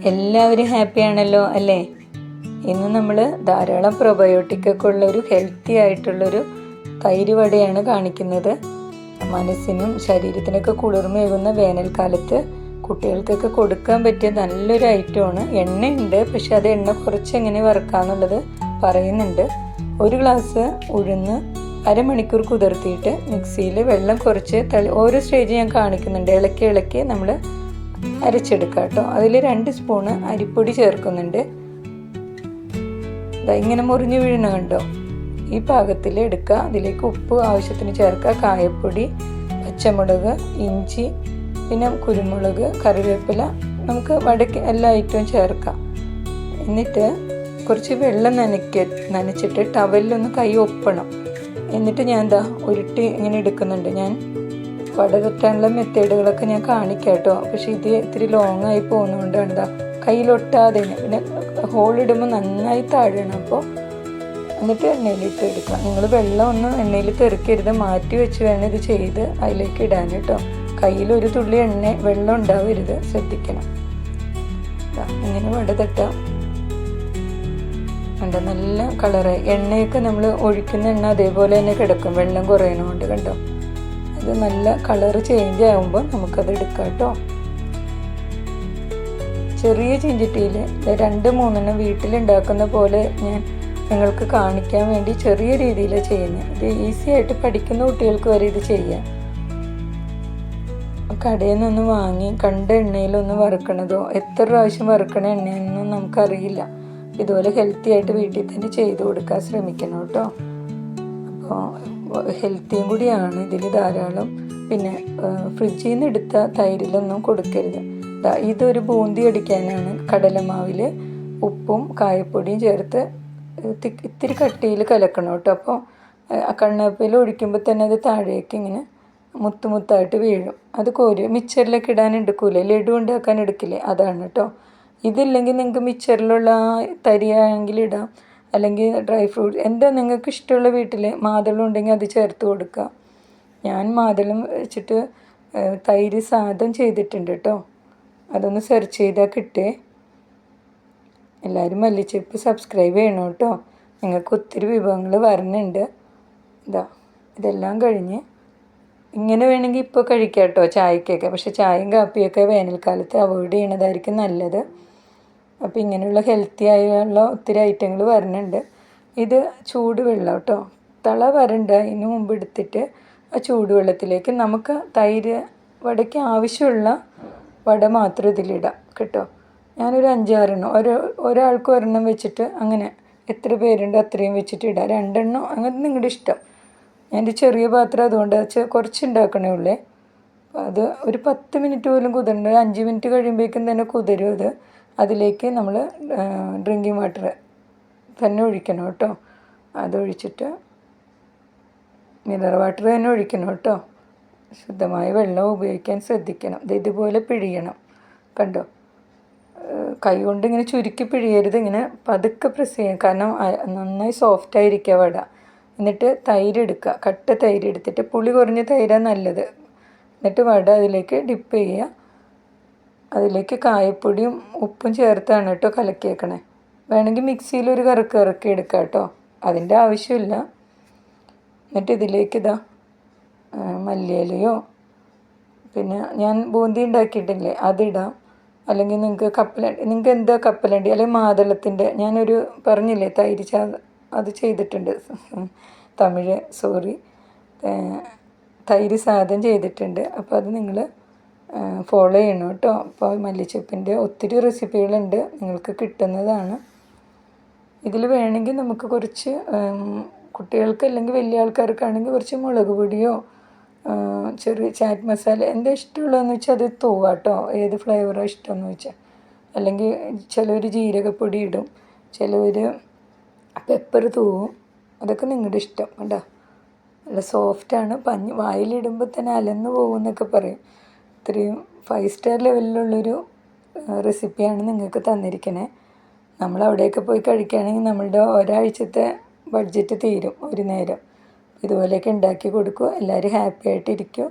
എല്ലാവരും ഹാപ്പിയാണല്ലോ അല്ലേ? ഇന്ന് നമ്മൾ ധാരാളം പ്രൊബയോട്ടിക്കൊക്കെ ഉള്ളൊരു ഹെൽത്തി ആയിട്ടുള്ളൊരു തൈര് വടയാണ് കാണിക്കുന്നത്. മനസ്സിനും ശരീരത്തിനൊക്കെ കുളിർമയേകുന്ന വേനൽക്കാലത്ത് കുട്ടികൾക്കൊക്കെ കൊടുക്കാൻ പറ്റിയ നല്ലൊരു ഐറ്റമാണ്. എണ്ണയുണ്ട്, പക്ഷെ അത് എണ്ണ കുറച്ച് എങ്ങനെ വറുക്കാന്നുള്ളത് പറയുന്നുണ്ട്. ഒരു ഗ്ലാസ് ഉഴുന്ന് അരമണിക്കൂർ കുതിർത്തിയിട്ട് മിക്സിയിൽ വെള്ളം കുറച്ച് ഓരോ സ്റ്റേജ് ഞാൻ കാണിക്കുന്നുണ്ട്. ഇളക്കി നമ്മൾ അരച്ചെടുക്കുക കേട്ടോ. അതിൽ 2 സ്പൂണ് അരിപ്പൊടി ചേർക്കുന്നുണ്ട്. ഇങ്ങനെ മുറിഞ്ഞ് വീഴണ കണ്ടോ? ഈ പാകത്തിൽ എടുക്കുക. അതിലേക്ക് ഉപ്പ് ആവശ്യത്തിന് ചേർക്കുക, കായപ്പൊടി, പച്ചമുളക്, ഇഞ്ചി, പിന്നെ കുരുമുളക്, കറിവേപ്പില, നമുക്ക് വടക്ക് എല്ലാ ഐറ്റവും ചേർക്കാം. എന്നിട്ട് കുറച്ച് വെള്ളം നനച്ചിട്ട് ടവലിലൊന്ന് കൈ ഒപ്പണം. എന്നിട്ട് ഞാൻ ഉരുട്ടി ഇങ്ങനെ എടുക്കുന്നുണ്ട്. ഞാൻ വട തട്ടാനുള്ള മെത്തേഡുകളൊക്കെ ഞാൻ കാണിക്കാം കേട്ടോ. പക്ഷേ ഇത് ഇത്തിരി ലോങ് ആയി പോകുന്നതുകൊണ്ട് കയ്യിലൊട്ടാതെ പിന്നെ ഹോളിടുമ്പോൾ നന്നായി താഴണം. അപ്പോൾ എന്നിട്ട് എണ്ണയിലിട്ട് എടുക്കുക. നിങ്ങൾ വെള്ളം ഒന്നും എണ്ണയിൽ തെറിക്കരുത്, മാറ്റി വെച്ച് വേണം ഇത് ചെയ്ത് അതിലേക്ക് ഇടാൻ കേട്ടോ. കയ്യിലൊരു തുള്ളി വെള്ളം ഉണ്ടാവരുത്, ശ്രദ്ധിക്കണം. ഇങ്ങനെ വട തട്ടാം. കണ്ടോ, നല്ല കളറായി. എണ്ണയൊക്കെ നമ്മൾ ഒഴിക്കുന്ന എണ്ണ അതേപോലെ തന്നെ കിടക്കും, വെള്ളം കുറയണോണ്ട്. കണ്ടോ, അത് നല്ല കളറ് ചേഞ്ച് ആകുമ്പോൾ നമുക്കത് എടുക്കാം കേട്ടോ. ചെറിയ ചീഞ്ചട്ടിയിൽ 2-3 വീട്ടിലുണ്ടാക്കുന്ന പോലെ ഞാൻ നിങ്ങൾക്ക് കാണിക്കാൻ വേണ്ടി ചെറിയ രീതിയിലാണ് ചെയ്യുന്നത്. ഇത് ഈസി ആയിട്ട് പഠിക്കുന്ന കുട്ടികൾക്ക് വരെ ഇത് ചെയ്യാം. കടയിൽ നിന്നൊന്ന് വാങ്ങി കണ്ട എണ്ണയിലൊന്ന് വറുക്കണതോ എത്ര പ്രാവശ്യം വറുക്കണ എണ്ണയൊന്നും നമുക്കറിയില്ല. ഇതുപോലെ ഹെൽത്തി ആയിട്ട് വീട്ടിൽ തന്നെ ചെയ്ത് കൊടുക്കാൻ ശ്രമിക്കണം കേട്ടോ. അപ്പോൾ ഹെൽത്തിയും കൂടിയാണ് ഇതിൽ ധാരാളം. പിന്നെ ഫ്രിഡ്ജിൽ നിന്ന് എടുത്ത തൈരിലൊന്നും കൊടുക്കരുത്. ഇതൊരു ബൂന്തി അടിക്കാനാണ്. കടലമാവിൽ ഉപ്പും കായപ്പൊടിയും ചേർത്ത് ഇത്തിരി കട്ടിയിൽ കലക്കണം കേട്ടോ. അപ്പോൾ കണ്ണാപ്പിയിൽ ഒഴിക്കുമ്പോൾ തന്നെ അത് താഴേക്ക് ഇങ്ങനെ മുത്തായിട്ട് വീഴും. അത് കോരി മിക്സറിലൊക്കെ ഇടാൻ എടുക്കൂലേ, ലഡു ഉണ്ടാക്കാൻ എടുക്കില്ലേ, അതാണ് കേട്ടോ. ഇതില്ലെങ്കിൽ നിങ്ങൾക്ക് മിക്സറിലുള്ള തരിയാണെങ്കിൽ ഇടാം, അല്ലെങ്കിൽ ഡ്രൈ ഫ്രൂട്ട്സ് എന്താ നിങ്ങൾക്ക് ഇഷ്ടമുള്ള വീട്ടിൽ മാതളം ഉണ്ടെങ്കിൽ അത് ചേർത്ത് കൊടുക്കുക. ഞാൻ മാതളം വെച്ചിട്ട് തൈര് സാദം ചെയ്തിട്ടുണ്ട് കേട്ടോ. അതൊന്ന് സെർച്ച് ചെയ്താൽ കിട്ടേ. എല്ലാവരും മല്ലിച്ചെപ്പ് സബ്സ്ക്രൈബ് ചെയ്യണം കേട്ടോ. നിങ്ങൾക്ക് ഒത്തിരി വിഭവങ്ങൾ വരുന്നുണ്ട്. ഇതെല്ലാം കഴിഞ്ഞ് ഇങ്ങനെ വേണമെങ്കിൽ ഇപ്പോൾ കഴിക്കാം കേട്ടോ, ചായക്കൊക്കെ. പക്ഷേ ചായയും കാപ്പിയൊക്കെ വേനൽക്കാലത്ത് അവോയ്ഡ് ചെയ്യണതായിരിക്കും നല്ലത്. അപ്പോൾ ഇങ്ങനെയുള്ള ഹെൽത്തി ആയുള്ള ഒത്തിരി ഐറ്റങ്ങൾ വരുന്നുണ്ട്. ഇത് ചൂടുവെള്ളം കേട്ടോ, തള വരണ്ട അതിന് മുമ്പ് എടുത്തിട്ട് ആ ചൂടുവെള്ളത്തിലേക്ക് നമുക്ക് തൈര് വടയ്ക്ക് ആവശ്യമുള്ള വട മാത്രം ഇതിലിടാം കേട്ടോ. ഞാനൊരു 5-6 ഒരാൾക്ക് ഒരെണ്ണം വെച്ചിട്ട് അങ്ങനെ എത്ര പേരുണ്ട് അത്രയും വെച്ചിട്ട് ഇടാം. 2 അങ്ങനെ നിങ്ങളുടെ ഇഷ്ടം. എൻ്റെ ചെറിയ പാത്രം അതുകൊണ്ട് കുറച്ച് ഉണ്ടാക്കണേ ഉള്ളേ. അത് ഒരു 10 മിനിറ്റ് പോലും കുതിരണ്ട. 5 മിനിറ്റ് കഴിയുമ്പോഴേക്കും തന്നെ കുതിരും അത്. അതിലേക്ക് നമ്മൾ ഡ്രിങ്കിങ് വാട്ടർ തന്നെ ഒഴിക്കണം കേട്ടോ. അതൊഴിച്ചിട്ട് മിനറൽ വാട്ടർ തന്നെ ഒഴിക്കണം കേട്ടോ. ശുദ്ധമായ വെള്ളം ഉപയോഗിക്കാൻ ശ്രദ്ധിക്കണം. ഇതുപോലെ പിഴിയണം. കണ്ടോ, കൈ കൊണ്ട് ഇങ്ങനെ ചുരുക്കി പിഴിയരുത്, ഇങ്ങനെ പതുക്കെ പ്രസ് ചെയ്യാം. കാരണം നന്നായി സോഫ്റ്റായിരിക്കുക വട. എന്നിട്ട് തൈര് എടുക്കുക, കട്ട തൈര് എടുത്തിട്ട്, പുളി കുറഞ്ഞ തൈരാണ് നല്ലത്. എന്നിട്ട് വട അതിലേക്ക് ഡിപ്പ് ചെയ്യുക. അതിലേക്ക് കായപ്പൊടിയും ഉപ്പും ചേർത്താണ് കേട്ടോ കലക്കിയേക്കണേ. വേണമെങ്കിൽ മിക്സിയിൽ ഒരു കറക്കി എടുക്കാം കേട്ടോ, അതിൻ്റെ ആവശ്യമില്ല. എന്നിട്ട് ഇതിലേക്ക് മല്ലിയിലയോ, പിന്നെ ഞാൻ ബൂന്തി ഉണ്ടാക്കിയിട്ടില്ലേ അതിടാം. അല്ലെങ്കിൽ നിങ്ങൾക്ക് എന്താ കപ്പലണ്ടി അല്ലെങ്കിൽ മാതളത്തിൻ്റെ, ഞാനൊരു പറഞ്ഞില്ലേ തൈര് അത് ചെയ്തിട്ടുണ്ട്. തൈര് സാദം ചെയ്തിട്ടുണ്ട്. അപ്പോൾ അത് നിങ്ങൾ ഫോളോ ചെയ്യണം കേട്ടോ. അപ്പോൾ മല്ലിച്ചപ്പിൻ്റെ ഒത്തിരി റെസിപ്പികളുണ്ട്, നിങ്ങൾക്ക് കിട്ടുന്നതാണ്. ഇതിൽ വേണമെങ്കിൽ നമുക്ക് കുറച്ച് കുട്ടികൾക്ക് അല്ലെങ്കിൽ വലിയ ആൾക്കാർക്കാണെങ്കിൽ കുറച്ച് മുളക് പൊടിയോ ചെറിയ ചാറ്റ് മസാല എന്താ ഇഷ്ടമുള്ളതെന്ന് വെച്ചാൽ അത് തൂവാം കേട്ടോ. ഏത് ഫ്ലേവറോ ഇഷ്ടമെന്ന് വെച്ചാൽ. അല്ലെങ്കിൽ ചിലവർ ജീരകപ്പൊടി ഇടും, ചിലവർ പെപ്പർ തൂവും. അതൊക്കെ നിങ്ങളുടെ ഇഷ്ടം കേട്ടോ. നല്ല സോഫ്റ്റാണ്. വായിലിടുമ്പോൾ തന്നെ അലന്ന് പോകുമെന്നൊക്കെ പറയും. ഇത്രയും 5 സ്റ്റാർ ലെവലിലുള്ളൊരു റെസിപ്പിയാണ് നിങ്ങൾക്ക് തന്നിരിക്കണേ. നമ്മൾ അവിടെയൊക്കെ പോയി കഴിക്കുകയാണെങ്കിൽ നമ്മളുടെ ഒരാഴ്ചത്തെ ബഡ്ജറ്റ് തീരും ഒരു നേരം. ഇതുപോലെയൊക്കെ ഉണ്ടാക്കി കൊടുക്കുക. എല്ലാവരും ഹാപ്പി ആയിട്ടിരിക്കും.